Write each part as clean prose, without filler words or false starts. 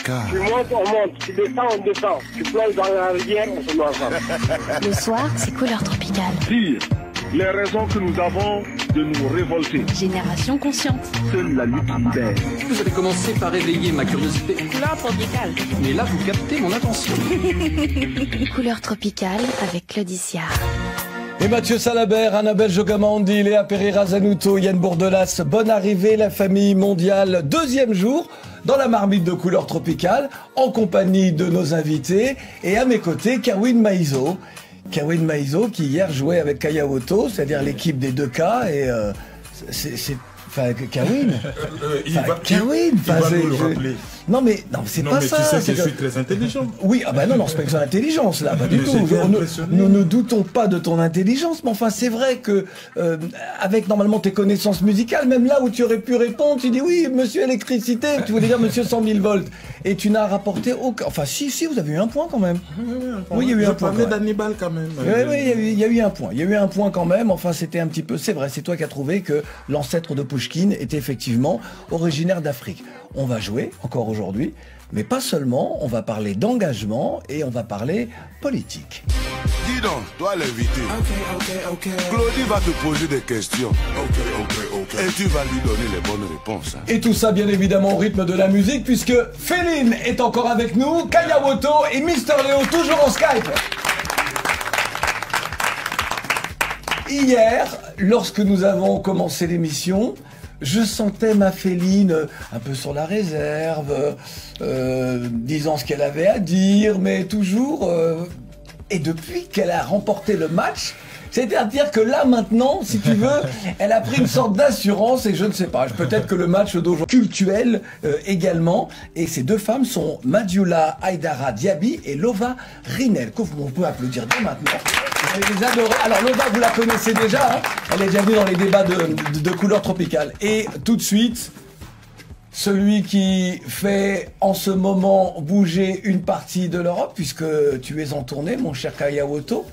Tropical. Tu montes, on monte. Tu descends, on descend. Tu plonges dans la rivière, on se met ensemble. Le soir, c'est Couleur Tropicale. Dire les raisons que nous avons de nous révolter. Génération consciente. Seule la lutte libère. Vous avez commencé par éveiller ma curiosité. Couleur Tropicale. Mais là, vous captez mon attention. Couleur Tropicale avec Claudicia. Et Mathieu Salabert, Annabelle Jogamandi, Léa Pereira Zanuto, Yann Bourdelas, bonne arrivée la famille mondiale, deuxième jour dans la marmite de Couleur Tropicale, en compagnie de nos invités, et à mes côtés, Kerwin Maïzo. Kerwin Maïzo qui hier jouait avec Kaya Woto, c'est-à-dire l'équipe des 2K, et enfin, Kerwin. Kerwin, il va nous le rappeler. Non mais c'est pas ça. Non mais tu sais que je suis très intelligent. Oui, ah bah non, c'est pas que son intelligence là, pas du tout. Nous ne doutons pas de ton intelligence, mais enfin c'est vrai que avec normalement tes connaissances musicales, même là où tu aurais pu répondre, tu dis oui, monsieur électricité, tu voulais dire monsieur 100 000 volts, et tu n'as rapporté aucun. Enfin si, vous avez eu un point quand même. Oui, il y a eu un point. Je parlais d'Hannibal quand même. Oui, il y a eu un point. Il y a eu un point quand même. Enfin, c'était un petit peu. C'est vrai, c'est toi qui as trouvé que l'ancêtre de Pouchkine était effectivement originaire d'Afrique. On va jouer encore aujourd'hui, mais pas seulement. On va parler d'engagement et on va parler politique. Dis donc, toi l'invité. Ok. Claudie va te poser des questions. Ok. Et tu vas lui donner les bonnes réponses. Et tout ça, bien évidemment, au rythme de la musique, puisque Féline est encore avec nous, Kaya Woto et Mister Léo, toujours en Skype. Hier, lorsque nous avons commencé l'émission, je sentais ma Féline un peu sur la réserve, disant ce qu'elle avait à dire, mais toujours... Et depuis qu'elle a remporté le match, c'est-à-dire que là maintenant, si tu veux, elle a pris une sorte d'assurance et je ne sais pas, peut-être que le match d'aujourd'hui cultuel également. Et ces deux femmes sont Madioula Aïdara Diaby et Lova Rinel, qu'on peut applaudir dès maintenant. Je les adorais. Alors Lova, vous la connaissez déjà, hein, elle est déjà venue dans les débats de Couleur Tropicale. Et tout de suite, celui qui fait en ce moment bouger une partie de l'Europe, puisque tu es en tournée, mon cher Kaya Woto,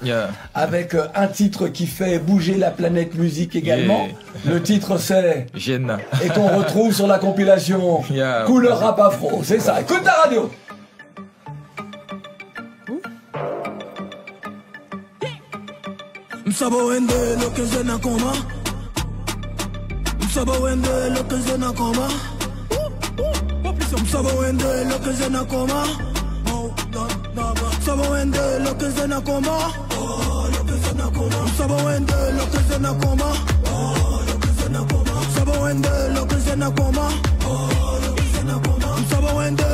avec un titre qui fait bouger la planète musique également. Le titre c'est Gêne. Et qu'on retrouve sur la compilation Couleur Rap Afro. C'est ça. Écoute ta radio. Msaba wende loke zena koma. Msaba wende loke zena koma. Msaba wende loke zena koma. Msaba wende loke zena koma. Msaba wende loke zena koma. Msaba wende loke zena koma. Msaba wende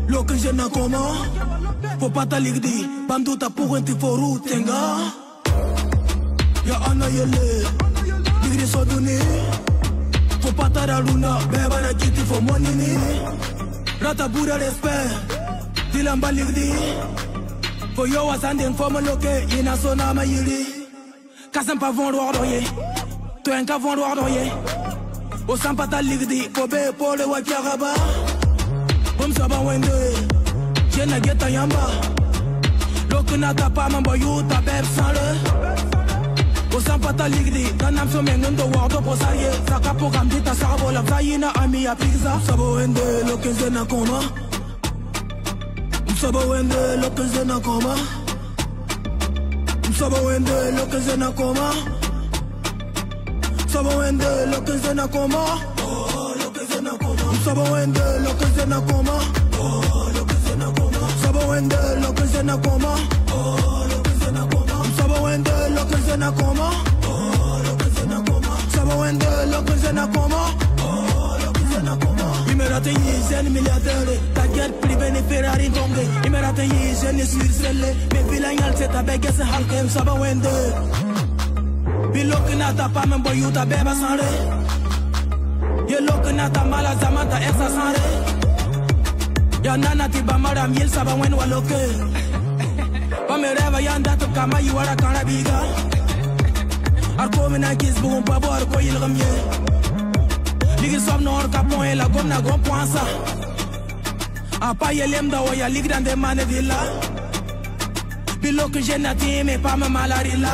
loke zena koma. Faut pas t'aligdi, bandu ta pour un tiforu tenga. Ya ana yele, digri soduni. Faut pas t'araluna, beba na kiti faut monini. Rata bura respect, dilamba ligdi. Faut yo wasanding faut me loke, yena sona ma yili. Kasem pa von roye, to en ka von roye. O sampa ta ligdi, faut be pour le wakiaraba. Bum saba wende. Jena geta yamba Lokuna tapa mambo yuta beb sanle Osampata ligdi Ganam so mengundo wardo posaye Saka program dita sarabo la vayina ami ya pizza Sabo wende loke zena koma Sabo wende loke zena koma Sabo wende loke zena koma Sabo wende loke zena koma Sabo wende loke zena koma Saba wende loke zena koma. Saba wende loke zena koma. Saba wende loke zena koma. Il me rate jeune milliardaire. Ta guerre privée ni Ferrari tongue. Il me rate jeune Suisse-Relle. Mais bilanyal c'est ta bege se halkem. Saba wende. Biloke na ta pa men boyu ta beba sanre. Ye loke na ta mala zamanta exa sanre. Ya nana tiba mara miel saba wen waloke. Pa me reva yanda to kama yuara kana biga. Arko mena kis bugun pa bo arko yil gamye. Ligi som nor kapon e la gom na gom poinsa. Apa yelem da oya lig dan de mane villa. Bilo que j'ai nati me pa me malarila.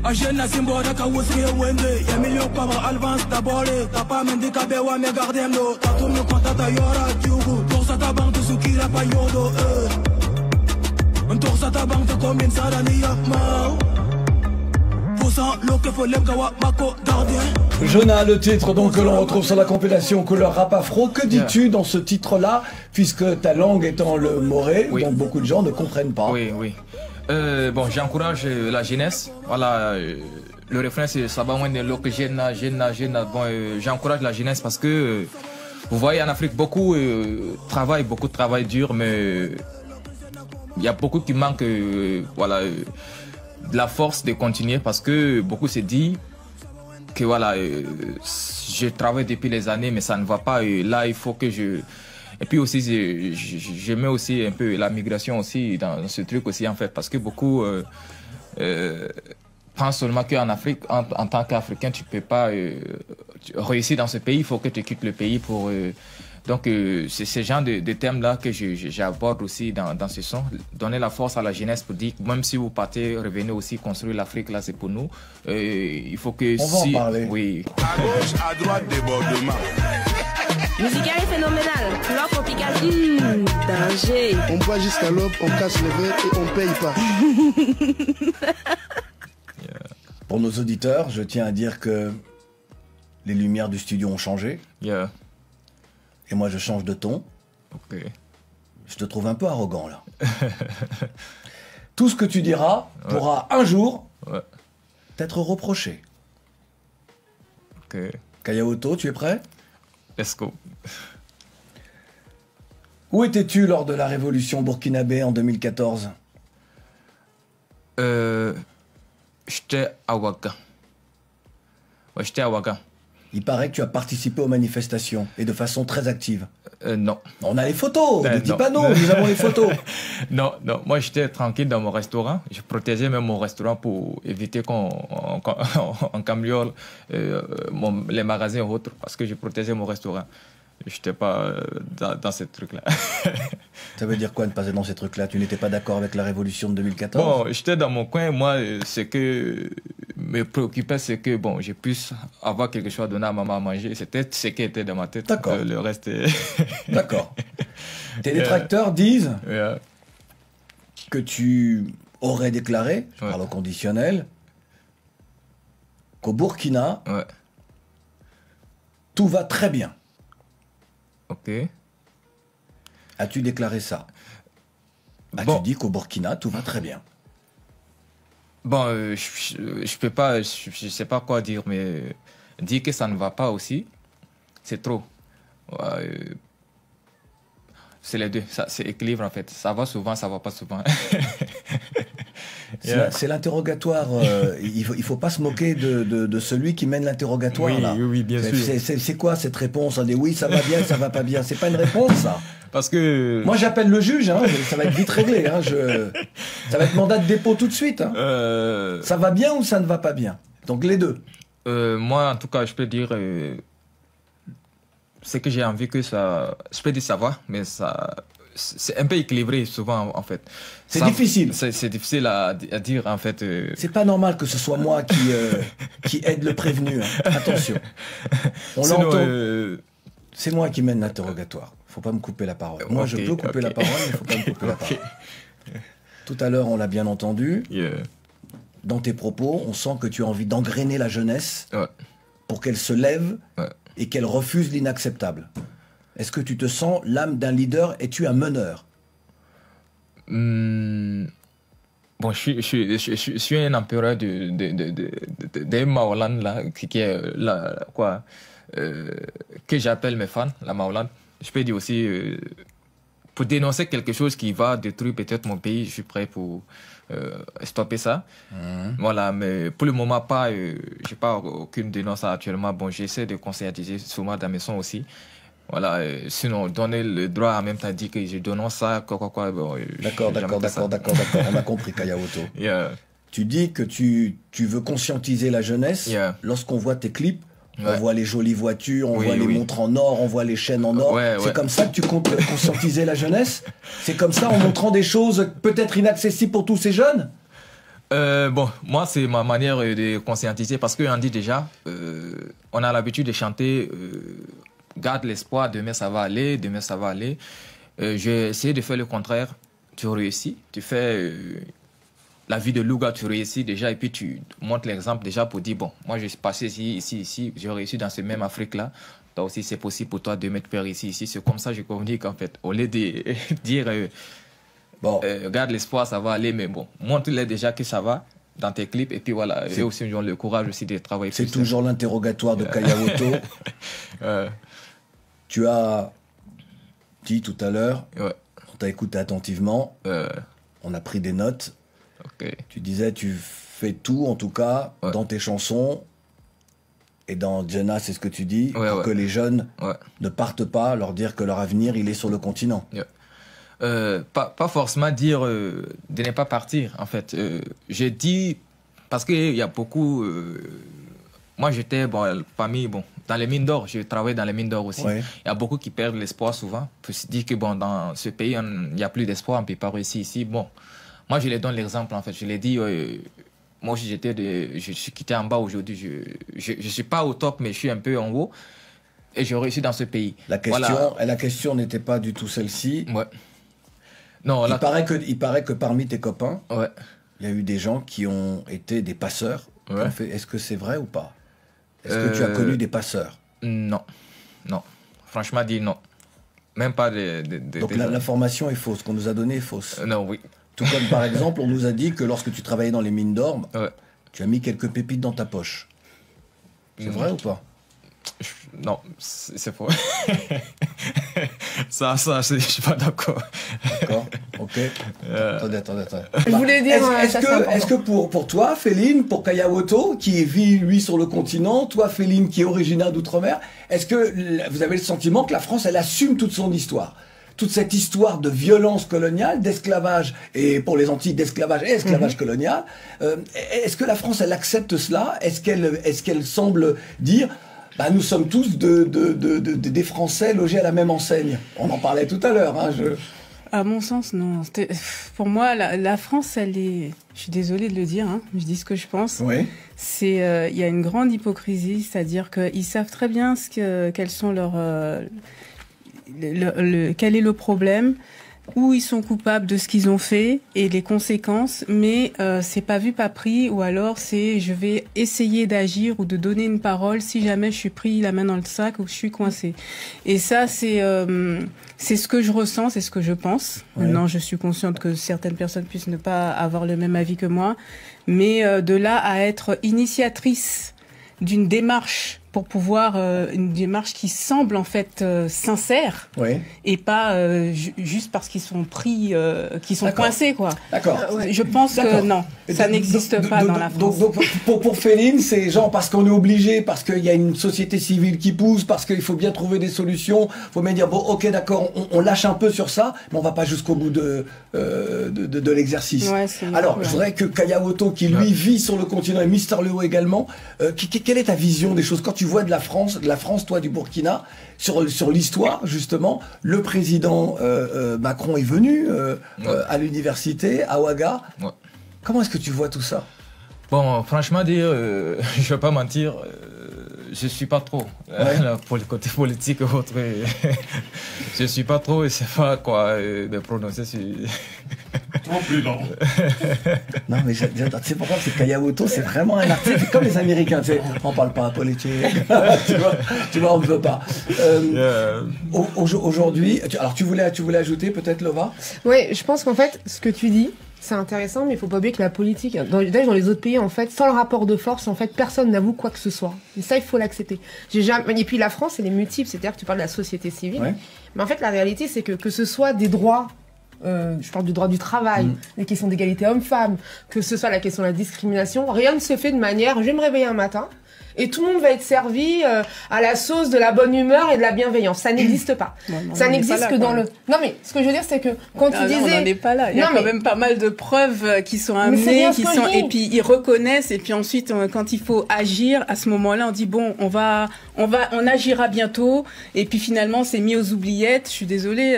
A jeune na simbo da ka wusri wende. Ya million par avance d'abord. T'as pas mendi ka bewa me garder no. T'as tout me contata yora tugu. Pour ça ta banque de soukira pa yodo. Pour ça ta banque de combien ça da ni yakma. Pour ça lo que faut lem kawa mako gardien. Jonah, le titre donc que l'on retrouve sur la compilation Couleur Rap Afro. Que dis-tu dans ce titre-là, puisque ta langue étant le moré, Oui. donc beaucoup de gens ne comprennent pas. Oui, oui. Bon, j'encourage la jeunesse. Voilà, le refrain c'est ça va moins de l'eau que jeune. Bon, j'encourage la jeunesse parce que vous voyez en Afrique beaucoup de travail dur, mais il y a beaucoup qui manquent, voilà, de la force de continuer parce que beaucoup se disent que voilà, je travaille depuis les années, mais ça ne va pas. Là, il faut que je... Et puis aussi, je mets aussi un peu la migration aussi dans ce truc aussi, en fait, parce que beaucoup pensent seulement qu'en Afrique, en tant qu'Africain, tu ne peux pas réussir dans ce pays, il faut que tu quittes le pays pour... donc, c'est ce genre de thèmes-là que j'aborde aussi dans ce son. Donner la force à la jeunesse pour dire que même si vous partez, revenez aussi construire l'Afrique, là, c'est pour nous. Il faut que... On va en parler. Oui. À gauche, à droite, débordement. Musical est phénoménal. Couleur tropicale. Danger. On boit jusqu'à l'aube, on casse le verre et on paye pas. Pour nos auditeurs, je tiens à dire que les lumières du studio ont changé. Yeah. Et moi, je change de ton. Ok. Je te trouve un peu arrogant, là. Tout ce que tu diras pourra un jour t'être reproché. Ok. Kayaoto, tu es prêt? Let's go. Où étais-tu lors de la révolution burkinabé en 2014? J'étais à Ouaga. Ouais, j'étais à Ouaga. Il paraît que tu as participé aux manifestations, et de façon très active. Non. On a les photos, ne dis non. pas non, nous avons les photos. Non, moi j'étais tranquille dans mon restaurant. Je protégeais même mon restaurant pour éviter qu'on cambriole les magasins ou autres, parce que je protégeais mon restaurant. Je n'étais pas dans ces trucs-là. Ça veut dire quoi ne pas être dans ces trucs-là? Tu n'étais pas d'accord avec la révolution de 2014? Bon, j'étais dans mon coin. Moi, ce que me préoccupait, c'est que bon, je puisse avoir quelque chose à donner à maman à manger. C'était ce qui était dans ma tête. D'accord. Le reste est... D'accord. Tes détracteurs disent que tu aurais déclaré, je parle au conditionnel, qu'au Burkina, tout va très bien. Ok. As-tu déclaré ça? As-tu dit qu'au Burkina, tout va très bien? Bon, je peux pas, je sais pas quoi dire, mais dire que ça ne va pas aussi, c'est trop. C'est les deux, c'est équilibre en fait. Ça va souvent, ça va pas souvent. C'est l'interrogatoire. Il faut pas se moquer de celui qui mène l'interrogatoire. Oui, bien sûr. C'est quoi cette réponse? On dit oui, ça va bien, ça va pas bien. C'est pas une réponse, ça. Parce que... Moi, j'appelle le juge. Hein, ça va être vite réglé. Hein, ça va être mandat de dépôt tout de suite. Hein. Ça va bien ou ça ne va pas bien? Donc les deux. Moi, en tout cas, je peux dire... c'est que j'ai envie que ça... Je peux dire ça va, mais ça... C'est un peu équilibré souvent en fait. C'est difficile. C'est difficile à dire en fait. C'est pas normal que ce soit moi qui aide le prévenu. Hein. Attention. On l'entend. C'est moi qui mène l'interrogatoire. Faut pas me couper la parole. Moi je peux couper la parole, mais faut pas me couper la parole. Tout à l'heure on l'a bien entendu. Dans tes propos, on sent que tu as envie d'engrainer la jeunesse pour qu'elle se lève et qu'elle refuse l'inacceptable. Est-ce que tu te sens l'âme d'un leader? Es-tu un meneur? Bon, je suis un empereur de Maolan, là, qui est là, quoi, que j'appelle mes fans, la Maolan. Je peux dire aussi, pour dénoncer quelque chose qui va détruire peut-être mon pays, je suis prêt pour stopper ça. Voilà, mais pour le moment, pas, j'ai pas aucune dénonce actuellement. Bon, j'essaie de conscientiser souvent dans mes sons aussi. Voilà, sinon, donner le droit en même temps, dire que je dénonce ça, quoi. Bon, d'accord. On a compris, Kayaoto. Tu dis que tu veux conscientiser la jeunesse. Lorsqu'on voit tes clips, on voit les jolies voitures, on voit les montres en or, on voit les chaînes en or. C'est comme ça que tu comptes conscientiser la jeunesse? C'est comme ça, en montrant des choses peut-être inaccessibles pour tous ces jeunes? Bon, moi, c'est ma manière de conscientiser parce qu'on dit déjà, on a l'habitude de chanter garde l'espoir, demain ça va aller, demain ça va aller. J'ai essayé de faire le contraire. Tu réussis, tu fais la vie de Louga, tu réussis déjà et puis tu montres l'exemple déjà pour dire, bon, moi je suis passé ici, j'ai réussi dans ce même Afrique-là. Toi aussi, c'est possible pour toi de mettre père ici. C'est comme ça que je communique en fait. Au lieu de dire, bon, garde l'espoir, ça va aller, mais bon, montre-les déjà que ça va dans tes clips et puis voilà. J'ai aussi le courage aussi de travailler. C'est toujours l'interrogatoire de Kaya Woto. Tu as dit tout à l'heure, on t'a écouté attentivement, on a pris des notes. Tu disais, tu fais tout, en tout cas, dans tes chansons, et dans Jenna, c'est ce que tu dis, pour que les jeunes ne partent pas, leur dire que leur avenir, il est sur le continent. Pas forcément dire de ne pas partir, en fait. J'ai dit, parce qu'il y a beaucoup... moi, j'étais parmi... dans les mines d'or, je travaillais dans les mines d'or aussi. Il y a beaucoup qui perdent l'espoir souvent. Ils se disent que dans ce pays, il n'y a plus d'espoir, on ne peut pas réussir ici. Bon, moi, je les donne l'exemple, en fait. Je les dis, moi aussi, je suis quitté en bas aujourd'hui. Je ne suis pas au top, mais je suis un peu en haut. Et j'ai réussi dans ce pays. La question n'était pas du tout celle-ci. Non, il paraît que parmi tes copains, il y a eu des gens qui ont été des passeurs. Est-ce que c'est vrai ou pas? Est-ce que tu as connu des passeurs? Non. Franchement dit non. Même pas Donc l'information est fausse, qu'on nous a donnée est fausse. Non, oui. Tout comme par exemple, on nous a dit que lorsque tu travaillais dans les mines d'or, tu as mis quelques pépites dans ta poche. C'est vrai ou pas? Non, c'est faux. ça, je suis pas d'accord. D'accord, ok. Attendez. Je voulais dire... Est-ce que pour toi, Féline, pour Kaya Woto, qui vit, lui, sur le continent, toi, Féline, qui est originaire d'outre-mer, est-ce que vous avez le sentiment que la France, elle assume toute son histoire? Toute cette histoire de violence coloniale, d'esclavage, et pour les Antilles, d'esclavage et esclavage colonial, est-ce que la France, elle accepte cela? Est-ce qu'elle semble dire... nous sommes tous des Français logés à la même enseigne. On en parlait tout à l'heure. À mon sens, non. Pour moi, la France, elle est... Je suis désolée de le dire, je dis ce que je pense. Il y a une grande hypocrisie, c'est-à-dire qu'ils savent très bien quels sont quel est le problème, où ils sont coupables de ce qu'ils ont fait et les conséquences, mais c'est pas vu, pas pris, ou alors c'est je vais essayer d'agir ou de donner une parole si jamais je suis pris la main dans le sac ou que je suis coincé. Et ça, c'est ce que je ressens, c'est ce que je pense. Maintenant, je suis consciente que certaines personnes puissent ne pas avoir le même avis que moi, mais de là à être initiatrice d'une démarche pour pouvoir une démarche qui semble en fait sincère et pas juste parce qu'ils sont pris, qu'ils sont coincés quoi. D'accord. Je pense que non, ça n'existe pas dans la France. Donc pour Féline, c'est genre parce qu'on est obligé, parce qu'il y a une société civile qui pousse, parce qu'il faut bien trouver des solutions. Faut bien dire bon, ok, d'accord, on lâche un peu sur ça, mais on va pas jusqu'au bout de l'exercice. Alors, je voudrais que Kaya Woto, qui lui vit sur le continent, et Mister Léo également, quelle est ta vision des choses quand tu vois de la France, toi du Burkina, sur l'histoire justement? Le président Macron est venu à l'université à Ouaga. Comment est-ce que tu vois tout ça? Bon, franchement dire, je vais pas mentir, je suis pas trop pour le côté politique ou autre. Je suis pas trop et c'est pas quoi de prononcer sur. Non plus, non. Non, mais c'est pourquoi c'est Kaya Woto, c'est vraiment un artiste, c'est comme les Américains, tu sais, on parle pas politique, tu vois, on ne peut pas. Aujourd'hui, alors tu voulais ajouter peut-être, Lova? Oui, je pense qu'en fait, ce que tu dis, c'est intéressant, mais il faut pas oublier que la politique, dans les autres pays, en fait, sans le rapport de force, en fait, personne n'avoue quoi que ce soit. Et ça, il faut l'accepter. Et puis la France, elle est multiple, c'est-à-dire que tu parles de la société civile, mais en fait, la réalité, c'est que ce soit des droits, je parle du droit du travail, des questions d'égalité homme-femme, que ce soit la question de la discrimination, rien ne se fait de manière, je vais me réveiller un matin, et tout le monde va être servi à la sauce de la bonne humeur et de la bienveillance. Ça n'existe pas. Ça n'existe que dans le... Non mais, ce que je veux dire, c'est que quand tu disais... on n'en est pas là. Il y a quand même pas mal de preuves qui sont amenées, et puis ils reconnaissent, et puis ensuite, quand il faut agir, à ce moment-là, on dit bon, on agira bientôt, et puis finalement, c'est mis aux oubliettes. Je suis désolée,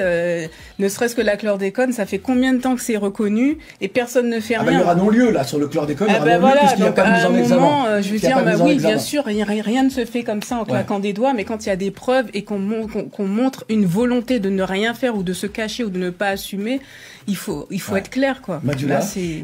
ne serait-ce que la chlordécone, ça fait combien de temps que c'est reconnu, et personne ne fait rien. Il y aura non-lieu, là, sur le chlordécone, il y aura non-lieu, puisqu'il n'y a pas de mise en examen. Je veux dire, oui, bien sûr, rien ne se fait comme ça en claquant des doigts, mais quand il y a des preuves et qu'on montre une volonté de ne rien faire ou de se cacher ou de ne pas assumer, il faut être clair, quoi. Madula. Là, c'est...